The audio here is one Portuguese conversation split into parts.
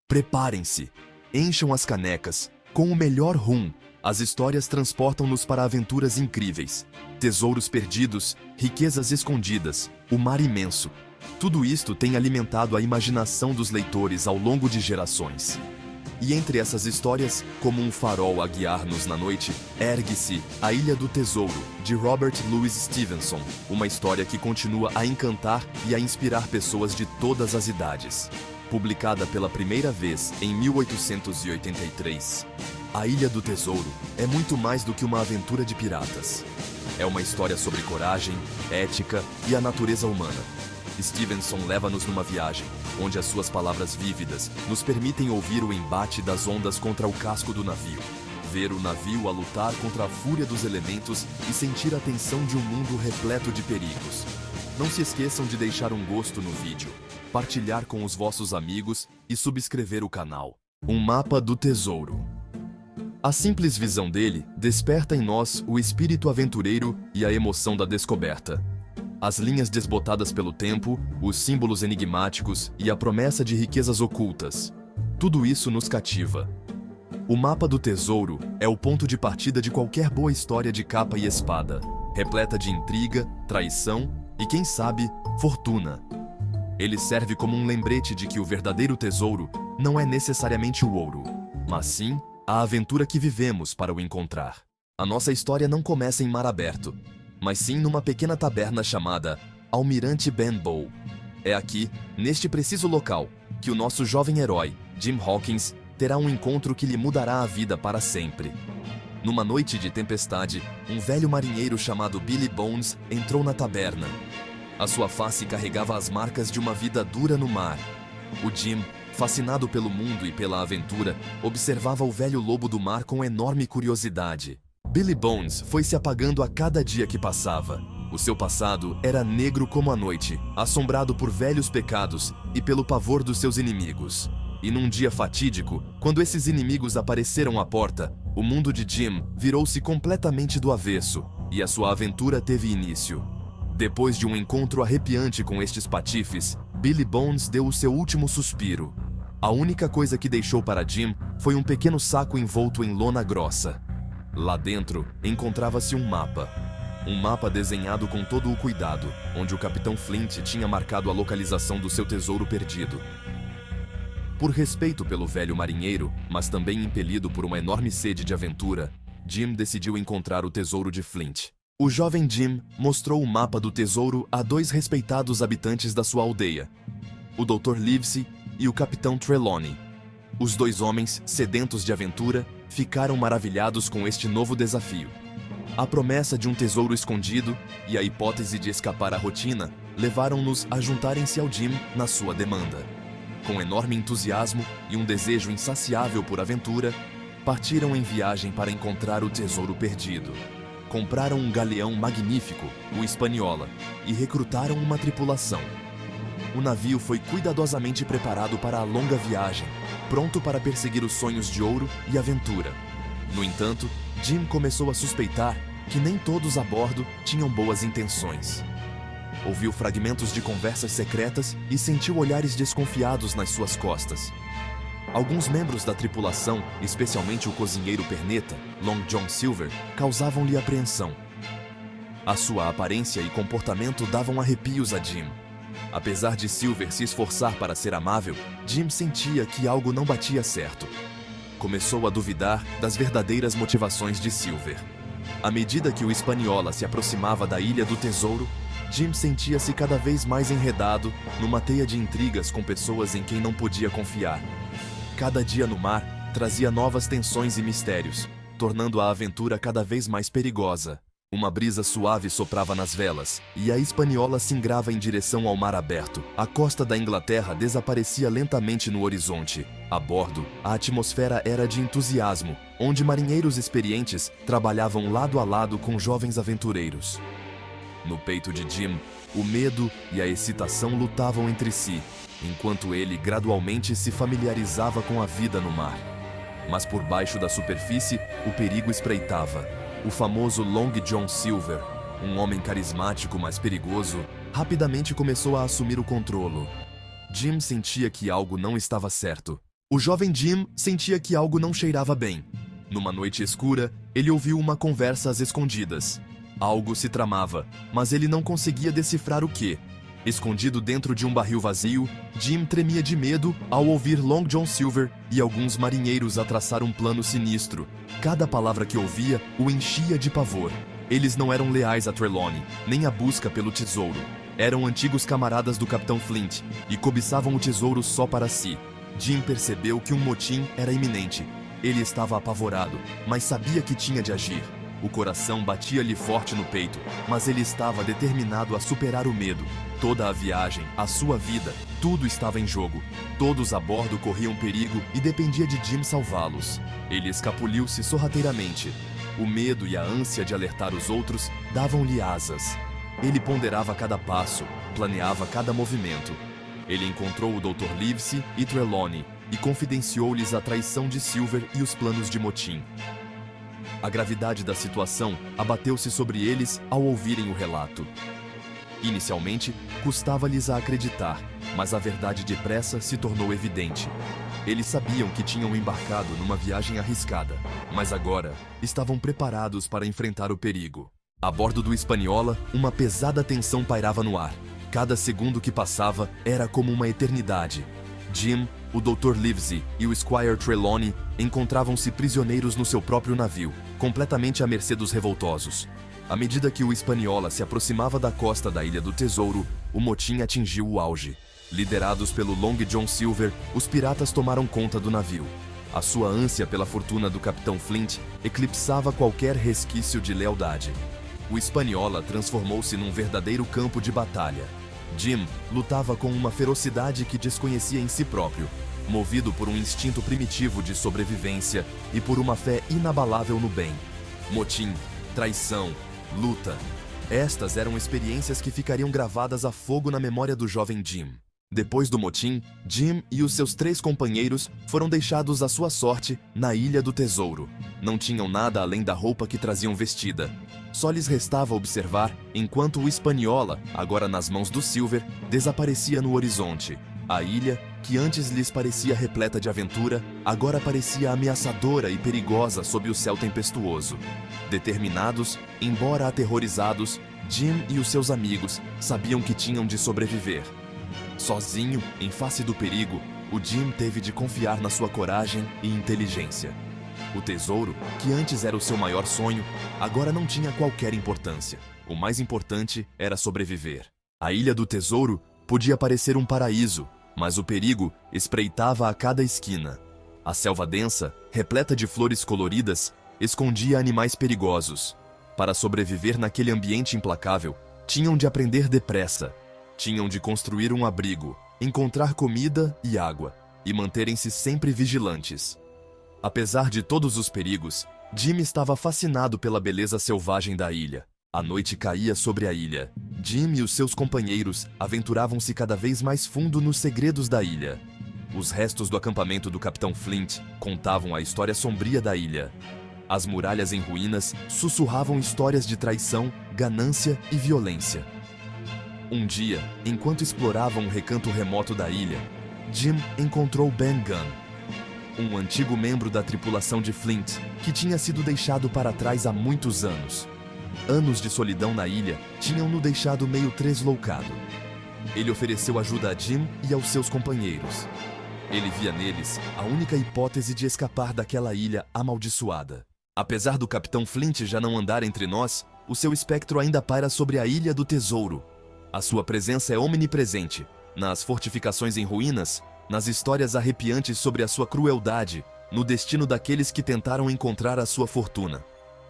Preparem-se, encham as canecas, com o melhor rum. As histórias transportam-nos para aventuras incríveis. Tesouros perdidos, riquezas escondidas, o mar imenso. Tudo isto tem alimentado a imaginação dos leitores ao longo de gerações. E entre essas histórias, como um farol a guiar-nos na noite, ergue-se A Ilha do Tesouro, de Robert Louis Stevenson, uma história que continua a encantar e a inspirar pessoas de todas as idades. Publicada pela primeira vez em 1883, A Ilha do Tesouro é muito mais do que uma aventura de piratas. É uma história sobre coragem, ética e a natureza humana. Stevenson leva-nos numa viagem, onde as suas palavras vívidas nos permitem ouvir o embate das ondas contra o casco do navio, ver o navio a lutar contra a fúria dos elementos e sentir a tensão de um mundo repleto de perigos. Não se esqueçam de deixar um gosto no vídeo, partilhar com os vossos amigos e subscrever o canal. Um mapa do tesouro. A simples visão dele desperta em nós o espírito aventureiro e a emoção da descoberta. As linhas desbotadas pelo tempo, os símbolos enigmáticos e a promessa de riquezas ocultas. Tudo isso nos cativa. O mapa do tesouro é o ponto de partida de qualquer boa história de capa e espada, repleta de intriga, traição e, quem sabe, fortuna. Ele serve como um lembrete de que o verdadeiro tesouro não é necessariamente o ouro, mas sim a aventura que vivemos para o encontrar. A nossa história não começa em mar aberto, mas sim numa pequena taberna chamada Almirante Benbow. É aqui, neste preciso local, que o nosso jovem herói, Jim Hawkins, terá um encontro que lhe mudará a vida para sempre. Numa noite de tempestade, um velho marinheiro chamado Billy Bones entrou na taberna. A sua face carregava as marcas de uma vida dura no mar. O Jim, fascinado pelo mundo e pela aventura, observava o velho lobo do mar com enorme curiosidade. Billy Bones foi se apagando a cada dia que passava. O seu passado era negro como a noite, assombrado por velhos pecados e pelo pavor dos seus inimigos. E num dia fatídico, quando esses inimigos apareceram à porta, o mundo de Jim virou-se completamente do avesso e a sua aventura teve início. Depois de um encontro arrepiante com estes patifes, Billy Bones deu o seu último suspiro. A única coisa que deixou para Jim foi um pequeno saco envolto em lona grossa. Lá dentro, encontrava-se um mapa desenhado com todo o cuidado, onde o Capitão Flint tinha marcado a localização do seu tesouro perdido. Por respeito pelo velho marinheiro, mas também impelido por uma enorme sede de aventura, Jim decidiu encontrar o tesouro de Flint. O jovem Jim mostrou o mapa do tesouro a dois respeitados habitantes da sua aldeia, o Dr. Livesey e o Capitão Trelawney. Os dois homens, sedentos de aventura, ficaram maravilhados com este novo desafio. A promessa de um tesouro escondido e a hipótese de escapar à rotina levaram-nos a juntarem-se ao Jim na sua demanda. Com enorme entusiasmo e um desejo insaciável por aventura, partiram em viagem para encontrar o tesouro perdido. Compraram um galeão magnífico, o Hispaniola, e recrutaram uma tripulação. O navio foi cuidadosamente preparado para a longa viagem, pronto para perseguir os sonhos de ouro e aventura. No entanto, Jim começou a suspeitar que nem todos a bordo tinham boas intenções. Ouviu fragmentos de conversas secretas e sentiu olhares desconfiados nas suas costas. Alguns membros da tripulação, especialmente o cozinheiro perneta, Long John Silver, causavam-lhe apreensão. A sua aparência e comportamento davam arrepios a Jim. Apesar de Silver se esforçar para ser amável, Jim sentia que algo não batia certo. Começou a duvidar das verdadeiras motivações de Silver. À medida que o Hispaniola se aproximava da Ilha do Tesouro, Jim sentia-se cada vez mais enredado numa teia de intrigas com pessoas em quem não podia confiar. Cada dia no mar trazia novas tensões e mistérios, tornando a aventura cada vez mais perigosa. Uma brisa suave soprava nas velas, e a Hispaniola singrava em direção ao mar aberto. A costa da Inglaterra desaparecia lentamente no horizonte. A bordo, a atmosfera era de entusiasmo, onde marinheiros experientes trabalhavam lado a lado com jovens aventureiros. No peito de Jim, o medo e a excitação lutavam entre si, enquanto ele gradualmente se familiarizava com a vida no mar. Mas por baixo da superfície, o perigo espreitava. O famoso Long John Silver, um homem carismático mas perigoso, rapidamente começou a assumir o controle. Jim sentia que algo não estava certo. O jovem Jim sentia que algo não cheirava bem. Numa noite escura, ele ouviu uma conversa às escondidas. Algo se tramava, mas ele não conseguia decifrar o que. Escondido dentro de um barril vazio, Jim tremia de medo ao ouvir Long John Silver e alguns marinheiros a traçar um plano sinistro. Cada palavra que ouvia o enchia de pavor. Eles não eram leais a Trelawney, nem à busca pelo tesouro. Eram antigos camaradas do Capitão Flint e cobiçavam o tesouro só para si. Jim percebeu que um motim era iminente. Ele estava apavorado, mas sabia que tinha de agir. O coração batia-lhe forte no peito, mas ele estava determinado a superar o medo. Toda a viagem, a sua vida, tudo estava em jogo. Todos a bordo corriam perigo e dependia de Jim salvá-los. Ele escapuliu-se sorrateiramente. O medo e a ânsia de alertar os outros davam-lhe asas. Ele ponderava cada passo, planeava cada movimento. Ele encontrou o Dr. Livesey e Trelawney e confidenciou-lhes a traição de Silver e os planos de motim. A gravidade da situação abateu-se sobre eles ao ouvirem o relato. Inicialmente, custava-lhes a acreditar, mas a verdade depressa se tornou evidente. Eles sabiam que tinham embarcado numa viagem arriscada, mas agora estavam preparados para enfrentar o perigo. A bordo do Hispaniola, uma pesada tensão pairava no ar. Cada segundo que passava era como uma eternidade. Jim, o Dr. Livesey e o Squire Trelawney encontravam-se prisioneiros no seu próprio navio, completamente à mercê dos revoltosos. À medida que o Hispaniola se aproximava da costa da Ilha do Tesouro, o motim atingiu o auge. Liderados pelo Long John Silver, os piratas tomaram conta do navio. A sua ânsia pela fortuna do Capitão Flint eclipsava qualquer resquício de lealdade. O Hispaniola transformou-se num verdadeiro campo de batalha. Jim lutava com uma ferocidade que desconhecia em si próprio, movido por um instinto primitivo de sobrevivência e por uma fé inabalável no bem. Motim, traição, luta. Estas eram experiências que ficariam gravadas a fogo na memória do jovem Jim. Depois do motim, Jim e os seus 3 companheiros foram deixados à sua sorte na Ilha do Tesouro. Não tinham nada além da roupa que traziam vestida. Só lhes restava observar enquanto o Hispaniola, agora nas mãos do Silver, desaparecia no horizonte. A ilha, que antes lhes parecia repleta de aventura, agora parecia ameaçadora e perigosa sob o céu tempestuoso. Determinados, embora aterrorizados, Jim e os seus amigos sabiam que tinham de sobreviver. Sozinho, em face do perigo, o Jim teve de confiar na sua coragem e inteligência. O tesouro, que antes era o seu maior sonho, agora não tinha qualquer importância. O mais importante era sobreviver. A Ilha do Tesouro podia parecer um paraíso, mas o perigo espreitava a cada esquina. A selva densa, repleta de flores coloridas, escondia animais perigosos. Para sobreviver naquele ambiente implacável, tinham de aprender depressa. Tinham de construir um abrigo, encontrar comida e água, e manterem-se sempre vigilantes. Apesar de todos os perigos, Jim estava fascinado pela beleza selvagem da ilha. A noite caía sobre a ilha. Jim e os seus companheiros aventuravam-se cada vez mais fundo nos segredos da ilha. Os restos do acampamento do Capitão Flint contavam a história sombria da ilha. As muralhas em ruínas sussurravam histórias de traição, ganância e violência. Um dia, enquanto exploravam um recanto remoto da ilha, Jim encontrou Ben Gunn, um antigo membro da tripulação de Flint, que tinha sido deixado para trás há muitos anos. Anos de solidão na ilha tinham-no deixado meio tresloucado. Ele ofereceu ajuda a Jim e aos seus companheiros. Ele via neles a única hipótese de escapar daquela ilha amaldiçoada. Apesar do Capitão Flint já não andar entre nós, o seu espectro ainda paira sobre a Ilha do Tesouro. A sua presença é omnipresente, nas fortificações em ruínas, nas histórias arrepiantes sobre a sua crueldade, no destino daqueles que tentaram encontrar a sua fortuna.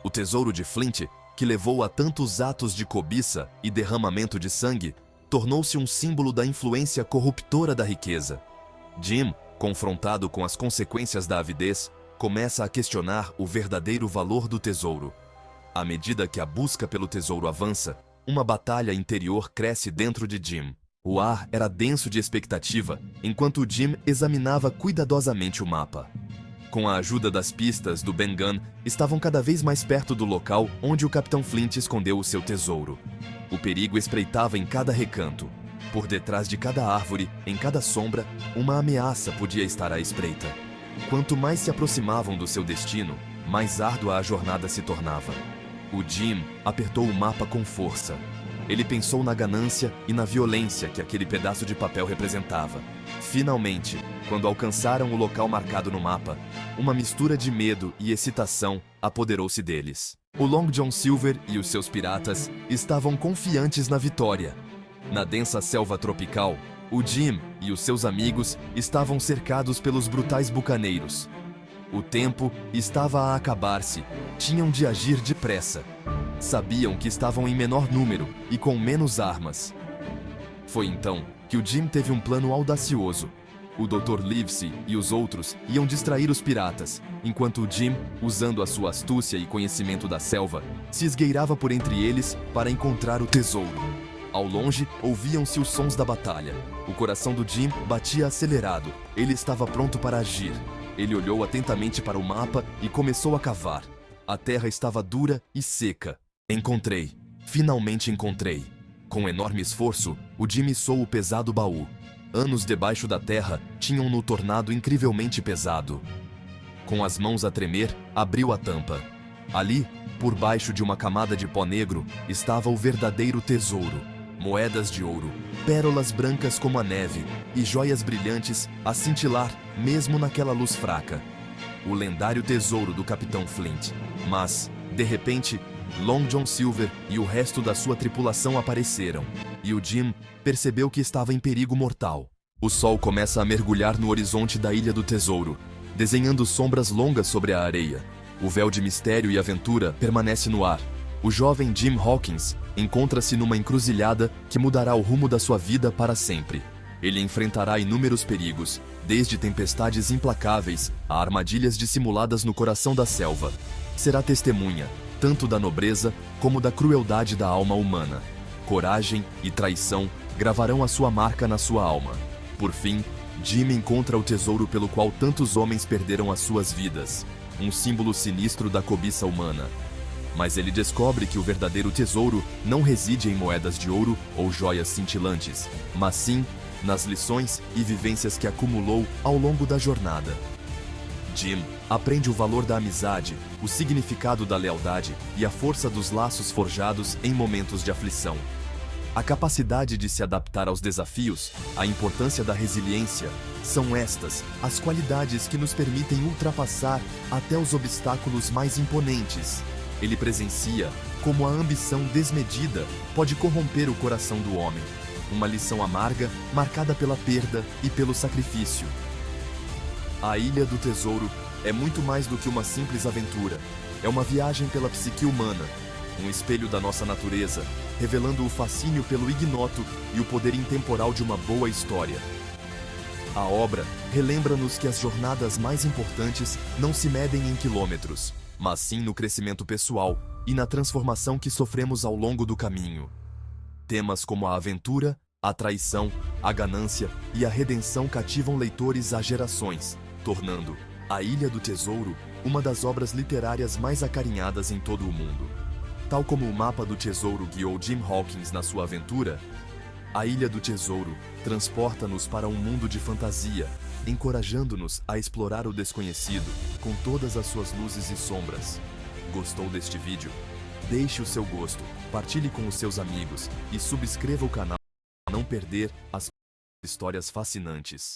O tesouro de Flint, que levou a tantos atos de cobiça e derramamento de sangue, tornou-se um símbolo da influência corruptora da riqueza. Jim, confrontado com as consequências da avidez, começa a questionar o verdadeiro valor do tesouro. À medida que a busca pelo tesouro avança, uma batalha interior cresce dentro de Jim. O ar era denso de expectativa, enquanto Jim examinava cuidadosamente o mapa. Com a ajuda das pistas do Ben Gunn, estavam cada vez mais perto do local onde o Capitão Flint escondeu o seu tesouro. O perigo espreitava em cada recanto. Por detrás de cada árvore, em cada sombra, uma ameaça podia estar à espreita. Quanto mais se aproximavam do seu destino, mais árdua a jornada se tornava. O Jim apertou o mapa com força. Ele pensou na ganância e na violência que aquele pedaço de papel representava. Finalmente, quando alcançaram o local marcado no mapa, uma mistura de medo e excitação apoderou-se deles. O Long John Silver e os seus piratas estavam confiantes na vitória. Na densa selva tropical, o Jim e os seus amigos estavam cercados pelos brutais bucaneiros. O tempo estava a acabar-se. Tinham de agir depressa. Sabiam que estavam em menor número e com menos armas. Foi então que o Jim teve um plano audacioso. O Dr. Livesey e os outros iam distrair os piratas, enquanto o Jim, usando a sua astúcia e conhecimento da selva, se esgueirava por entre eles para encontrar o tesouro. Ao longe, ouviam-se os sons da batalha. O coração do Jim batia acelerado. Ele estava pronto para agir. Ele olhou atentamente para o mapa e começou a cavar. A terra estava dura e seca. Encontrei. Finalmente encontrei. Com enorme esforço, o Jim içou o pesado baú. Anos debaixo da terra tinham-no tornado incrivelmente pesado. Com as mãos a tremer, abriu a tampa. Ali, por baixo de uma camada de pó negro, estava o verdadeiro tesouro. Moedas de ouro, pérolas brancas como a neve e joias brilhantes a cintilar mesmo naquela luz fraca. O lendário tesouro do Capitão Flint. Mas, de repente, Long John Silver e o resto da sua tripulação apareceram, e o Jim percebeu que estava em perigo mortal. O sol começa a mergulhar no horizonte da Ilha do Tesouro, desenhando sombras longas sobre a areia. O véu de mistério e aventura permanece no ar. O jovem Jim Hawkins encontra-se numa encruzilhada que mudará o rumo da sua vida para sempre. Ele enfrentará inúmeros perigos, desde tempestades implacáveis a armadilhas dissimuladas no coração da selva. Será testemunha, tanto da nobreza como da crueldade da alma humana. Coragem e traição gravarão a sua marca na sua alma. Por fim, Jim encontra o tesouro pelo qual tantos homens perderam as suas vidas, um símbolo sinistro da cobiça humana. Mas ele descobre que o verdadeiro tesouro não reside em moedas de ouro ou joias cintilantes, mas sim nas lições e vivências que acumulou ao longo da jornada. Jim aprende o valor da amizade, o significado da lealdade e a força dos laços forjados em momentos de aflição. A capacidade de se adaptar aos desafios, a importância da resiliência, são estas as qualidades que nos permitem ultrapassar até os obstáculos mais imponentes. Ele presencia como a ambição desmedida pode corromper o coração do homem. Uma lição amarga, marcada pela perda e pelo sacrifício. A Ilha do Tesouro é muito mais do que uma simples aventura. É uma viagem pela psique humana, um espelho da nossa natureza, revelando o fascínio pelo ignoto e o poder intemporal de uma boa história. A obra relembra-nos que as jornadas mais importantes não se medem em quilômetros, mas sim no crescimento pessoal e na transformação que sofremos ao longo do caminho. Temas como a aventura, a traição, a ganância e a redenção cativam leitores há gerações, tornando A Ilha do Tesouro uma das obras literárias mais acarinhadas em todo o mundo. Tal como o mapa do tesouro guiou Jim Hawkins na sua aventura, A Ilha do Tesouro transporta-nos para um mundo de fantasia, encorajando-nos a explorar o desconhecido com todas as suas luzes e sombras. Gostou deste vídeo? Deixe o seu gosto, partilhe com os seus amigos e subscreva o canal para não perder as histórias fascinantes.